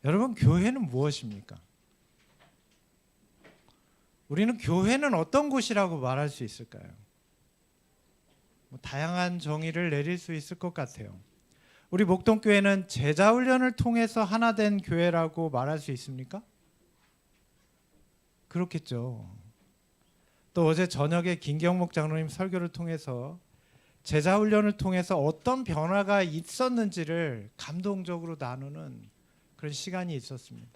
여러분, 교회는 무엇입니까? 우리는 교회는 어떤 곳이라고 말할 수 있을까요? 다양한 정의를 내릴 수 있을 것 같아요. 우리 목동교회는 제자훈련을 통해서 하나 된 교회라고 말할 수 있습니까? 그렇겠죠. 또 어제 저녁에 김경목 장로님 설교를 통해서 제자훈련을 통해서 어떤 변화가 있었는지를 감동적으로 나누는 그런 시간이 있었습니다.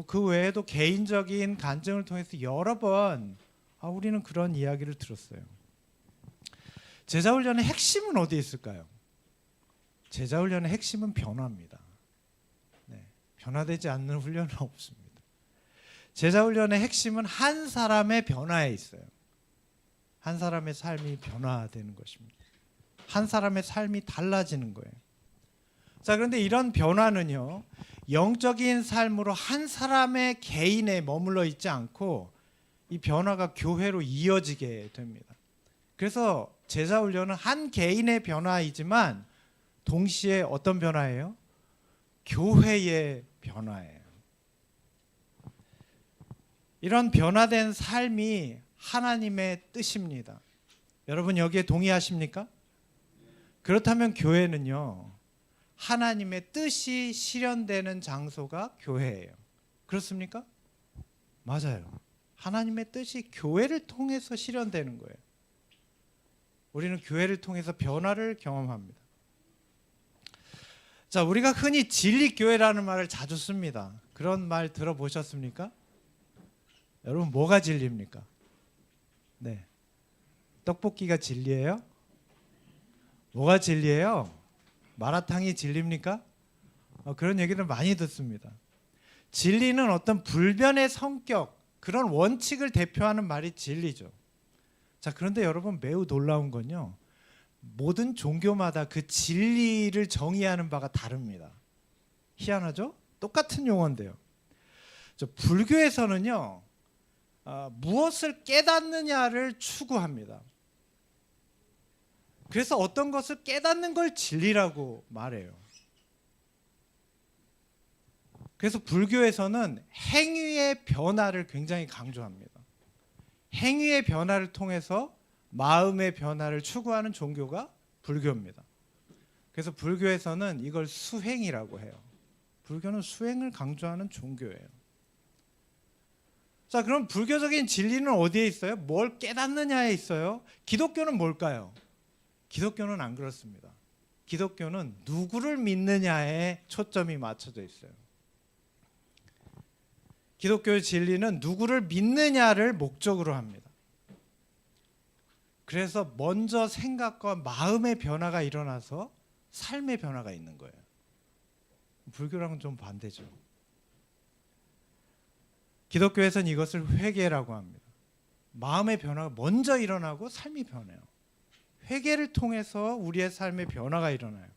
그 외에도 개인적인 간증을 통해서 여러 번 우리는 그런 이야기를 들었어요. 제자훈련의 핵심은 어디에 있을까요? 제자훈련의 핵심은 변화입니다. 변화되지 않는 훈련은 없습니다. 제자훈련의 핵심은 한 사람의 변화에 있어요. 한 사람의 삶이 변화되는 것입니다. 한 사람의 삶이 달라지는 거예요. 자, 그런데 이런 변화는요, 영적인 삶으로 한 사람의 개인에 머물러 있지 않고 이 변화가 교회로 이어지게 됩니다. 그래서 제자훈련은 한 개인의 변화이지만 동시에 어떤 변화예요? 교회의 변화예요. 이런 변화된 삶이 하나님의 뜻입니다. 여러분, 여기에 동의하십니까? 그렇다면 교회는요, 하나님의 뜻이 실현되는 장소가 교회예요. 그렇습니까? 맞아요. 하나님의 뜻이 교회를 통해서 실현되는 거예요. 우리는 교회를 통해서 변화를 경험합니다. 자, 우리가 흔히 진리교회라는 말을 자주 씁니다. 그런 말 들어보셨습니까? 여러분, 뭐가 진리입니까? 네, 떡볶이가 진리예요? 뭐가 진리예요? 마라탕이 진리입니까? 그런 얘기를 많이 듣습니다. 진리는 어떤 불변의 성격, 그런 원칙을 대표하는 말이 진리죠. 자, 그런데 여러분, 매우 놀라운 건요, 모든 종교마다 그 진리를 정의하는 바가 다릅니다. 희한하죠? 똑같은 용어인데요. 불교에서는요, 무엇을 깨닫느냐를 추구합니다. 그래서 어떤 것을 깨닫는 걸 진리라고 말해요. 그래서 불교에서는 행위의 변화를 굉장히 강조합니다. 행위의 변화를 통해서 마음의 변화를 추구하는 종교가 불교입니다. 그래서 불교에서는 이걸 수행이라고 해요. 불교는 수행을 강조하는 종교예요. 자, 그럼 불교적인 진리는 어디에 있어요? 뭘 깨닫느냐에 있어요. 기독교는 뭘까요? 기독교는 안 그렇습니다. 기독교는 누구를 믿느냐에 초점이 맞춰져 있어요. 기독교의 진리는 누구를 믿느냐를 목적으로 합니다. 그래서 먼저 생각과 마음의 변화가 일어나서 삶의 변화가 있는 거예요. 불교랑은 좀 반대죠. 기독교에서는 이것을 회개라고 합니다. 마음의 변화가 먼저 일어나고 삶이 변해요. 회개를 통해서 우리의 삶의 변화가 일어나요.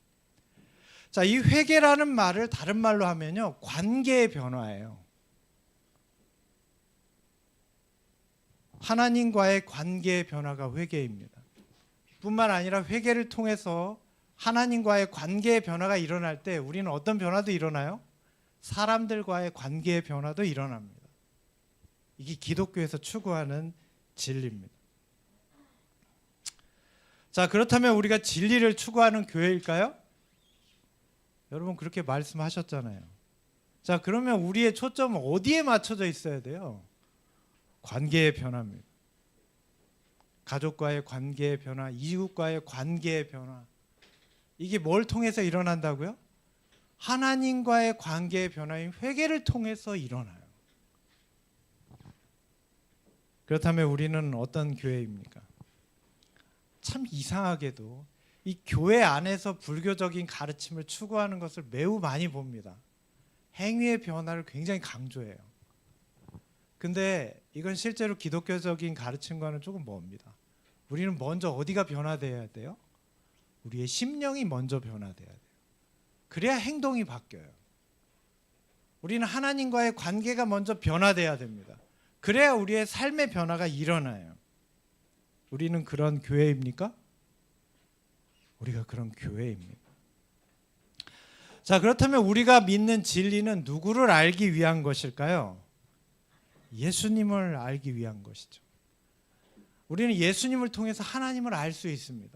자, 이 회개라는 말을 다른 말로 하면요, 관계의 변화예요. 하나님과의 관계의 변화가 회개입니다. 뿐만 아니라 회개를 통해서 하나님과의 관계의 변화가 일어날 때 우리는 어떤 변화도 일어나요? 사람들과의 관계의 변화도 일어납니다. 이게 기독교에서 추구하는 진리입니다. 자, 그렇다면 우리가 진리를 추구하는 교회일까요? 여러분, 그렇게 말씀하셨잖아요. 자, 그러면 우리의 초점은 어디에 맞춰져 있어야 돼요? 관계의 변화입니다. 가족과의 관계의 변화, 이웃과의 관계의 변화. 이게 뭘 통해서 일어난다고요? 하나님과의 관계의 변화인 회개를 통해서 일어나요. 그렇다면 우리는 어떤 교회입니까? 참 이상하게도 이 교회 안에서 불교적인 가르침을 추구하는 것을 매우 많이 봅니다. 행위의 변화를 굉장히 강조해요. 근데 이건 실제로 기독교적인 가르침과는 조금 멉니다. 우리는 먼저 어디가 변화돼야 돼요? 우리의 심령이 먼저 변화돼야 돼요. 그래야 행동이 바뀌어요. 우리는 하나님과의 관계가 먼저 변화돼야 됩니다. 그래야 우리의 삶의 변화가 일어나요. 우리는 그런 교회입니까? 우리가 그런 교회입니다. 자, 그렇다면 우리가 믿는 진리는 누구를 알기 위한 것일까요? 예수님을 알기 위한 것이죠. 우리는 예수님을 통해서 하나님을 알 수 있습니다.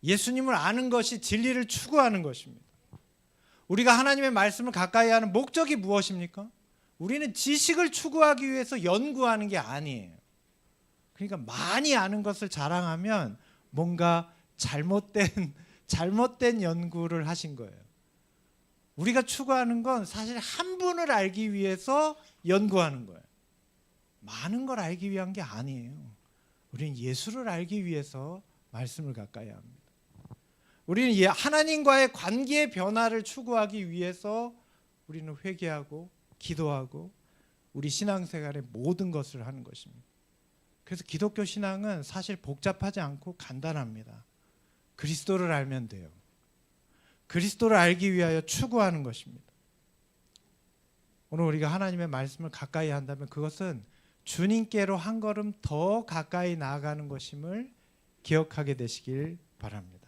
예수님을 아는 것이 진리를 추구하는 것입니다. 우리가 하나님의 말씀을 가까이 하는 목적이 무엇입니까? 우리는 지식을 추구하기 위해서 연구하는 게 아니에요. 그러니까 많이 아는 것을 자랑하면 뭔가 잘못된 연구를 하신 거예요. 우리가 추구하는 건 사실 한 분을 알기 위해서 연구하는 거예요. 많은 걸 알기 위한 게 아니에요. 우리는 예수를 알기 위해서 말씀을 가까이 합니다. 우리는 하나님과의 관계의 변화를 추구하기 위해서 우리는 회개하고 기도하고 우리 신앙생활의 모든 것을 하는 것입니다. 그래서 기독교 신앙은 사실 복잡하지 않고 간단합니다. 그리스도를 알면 돼요. 그리스도를 알기 위하여 추구하는 것입니다. 오늘 우리가 하나님의 말씀을 가까이 한다면 그것은 주님께로 한 걸음 더 가까이 나아가는 것임을 기억하게 되시길 바랍니다.